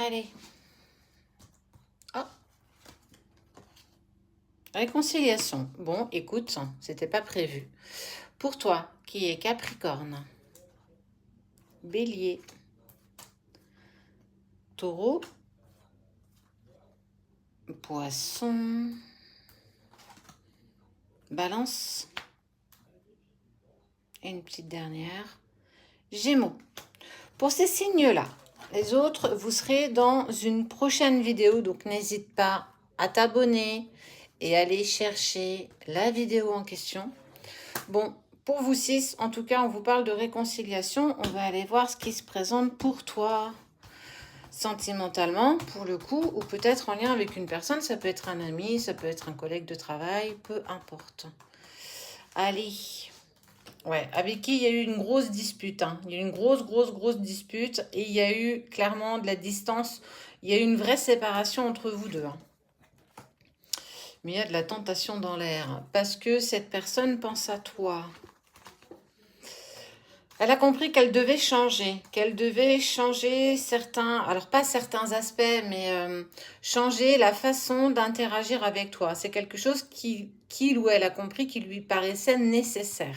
Allez. Oh, réconciliation. Bon, écoute, c'était pas prévu. Pour toi, qui est Capricorne, Bélier, Taureau, Poisson, Balance, et une petite dernière, Gémeaux. Pour ces signes-là, les autres, vous serez dans une prochaine vidéo, donc n'hésite pas à t'abonner et aller chercher la vidéo en question. Bon, pour vous 6, en tout cas, on vous parle de réconciliation. On va aller voir ce qui se présente pour toi, sentimentalement, pour le coup, ou peut-être en lien avec une personne. Ça peut être un ami, ça peut être un collègue de travail, peu importe. Allez. Ouais, avec qui il y a eu une grosse dispute. Hein. Il y a eu une grosse dispute. Et il y a eu clairement de la distance. Il y a eu une vraie séparation entre vous deux. Hein. Mais il y a de la tentation dans l'air. Parce que cette personne pense à toi. Elle a compris qu'elle devait changer certains, alors pas certains aspects, mais changer la façon d'interagir avec toi. C'est quelque chose qu'il ou elle a compris qui lui paraissait nécessaire.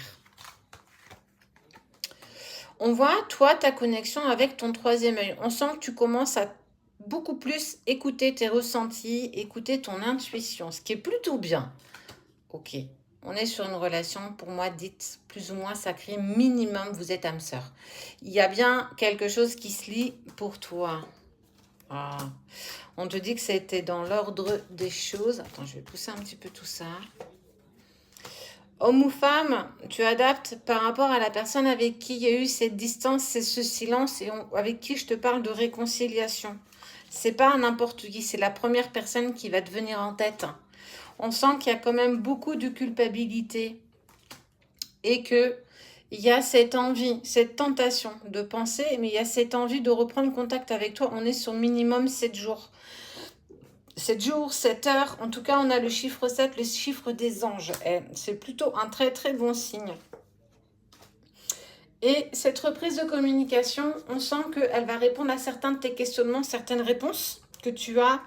On voit, toi, ta connexion avec ton troisième œil. On sent que tu commences à beaucoup plus écouter tes ressentis, écouter ton intuition, ce qui est plutôt bien. Ok. On est sur une relation, pour moi, dite plus ou moins sacrée, minimum, vous êtes âme sœur. Il y a bien quelque chose qui se lie pour toi. Ah. On te dit que c'était dans l'ordre des choses. Attends, je vais pousser un petit peu tout ça. Homme ou femme, tu adaptes par rapport à la personne avec qui il y a eu cette distance, ce silence, et avec qui je te parle de réconciliation. C'est pas n'importe qui, c'est la première personne qui va te venir en tête. On sent qu'il y a quand même beaucoup de culpabilité et que il y a cette envie, cette tentation de penser, mais il y a cette envie de reprendre contact avec toi. On est sur minimum 7 jours. 7 jours, 7 heures, en tout cas on a le chiffre 7, le chiffre des anges. C'est plutôt un très bon signe. Et cette reprise de communication, on sent qu'elle va répondre à certains de tes questionnements, certaines réponses que tu as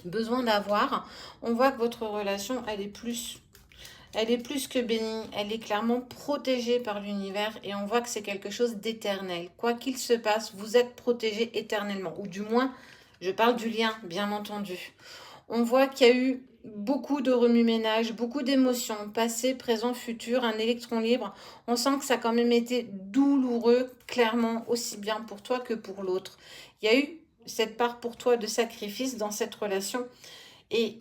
besoin d'avoir. On voit que votre relation, elle est plus que bénie, elle est clairement protégée par l'univers et on voit que c'est quelque chose d'éternel. Quoi qu'il se passe, vous êtes protégé éternellement, ou du moins, je parle du lien, bien entendu. On voit qu'il y a eu beaucoup de remue-ménage, beaucoup d'émotions, passé, présent, futur, un électron libre. On sent que ça a quand même été douloureux, clairement, aussi bien pour toi que pour l'autre. Il y a eu cette part pour toi de sacrifice dans cette relation. Et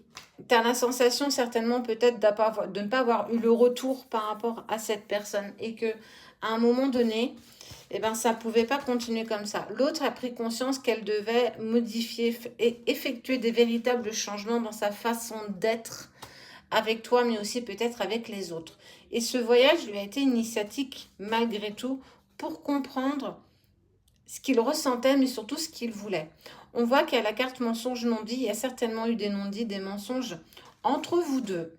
tu as la sensation certainement peut-être de ne pas avoir eu le retour par rapport à cette personne. Et que à un moment donné, eh ben, ça ne pouvait pas continuer comme ça. L'autre a pris conscience qu'elle devait modifier et effectuer des véritables changements dans sa façon d'être avec toi, mais aussi peut-être avec les autres. Et ce voyage lui a été initiatique malgré tout pour comprendre ce qu'il ressentait, mais surtout ce qu'il voulait. On voit qu'à la carte mensonge non-dit, il y a certainement eu des non-dits, des mensonges entre vous deux.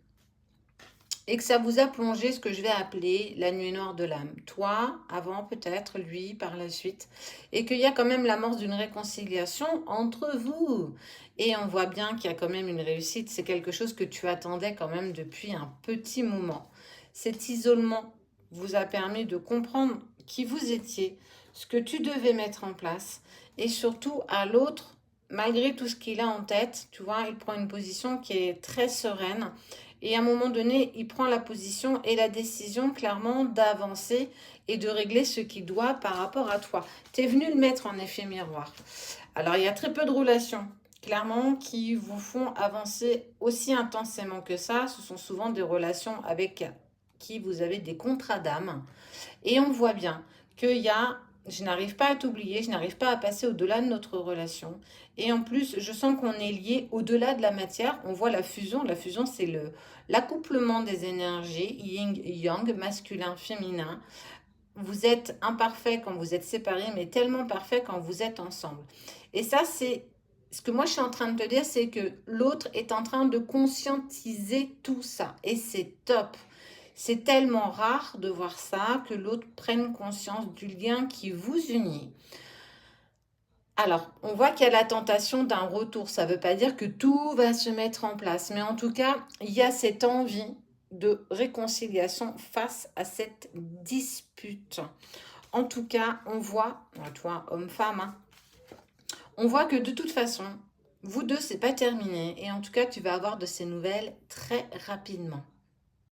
Et que ça vous a plongé ce que je vais appeler la nuit noire de l'âme. Toi, avant peut-être, lui, par la suite. Et qu'il y a quand même l'amorce d'une réconciliation entre vous. Et on voit bien qu'il y a quand même une réussite. C'est quelque chose que tu attendais quand même depuis un petit moment. Cet isolement vous a permis de comprendre qui vous étiez, ce que tu devais mettre en place. Et surtout, à l'autre, malgré tout ce qu'il a en tête, tu vois, il prend une position qui est très sereine. Et à un moment donné, il prend la position et la décision clairement d'avancer et de régler ce qu'il doit par rapport à toi. Tu es venu le mettre en effet miroir. Alors, il y a très peu de relations, clairement, qui vous font avancer aussi intensément que ça. Ce sont souvent des relations avec qui vous avez des contrats d'âme. Et on voit bien qu'il y a, je n'arrive pas à t'oublier, je n'arrive pas à passer au-delà de notre relation. Et en plus, je sens qu'on est lié au-delà de la matière. On voit la fusion. La fusion, c'est l'accouplement des énergies, yin, yang, masculin, féminin. Vous êtes imparfait quand vous êtes séparés, mais tellement parfait quand vous êtes ensemble. Et ça, c'est ce que moi je suis en train de te dire, c'est que l'autre est en train de conscientiser tout ça. Et c'est top. C'est tellement rare de voir ça, que l'autre prenne conscience du lien qui vous unit. Alors, on voit qu'il y a la tentation d'un retour. Ça ne veut pas dire que tout va se mettre en place. Mais en tout cas, il y a cette envie de réconciliation face à cette dispute. En tout cas, on voit, toi, homme-femme, hein, on voit que de toute façon, vous deux, c'est pas terminé. Et en tout cas, tu vas avoir de ces nouvelles très rapidement.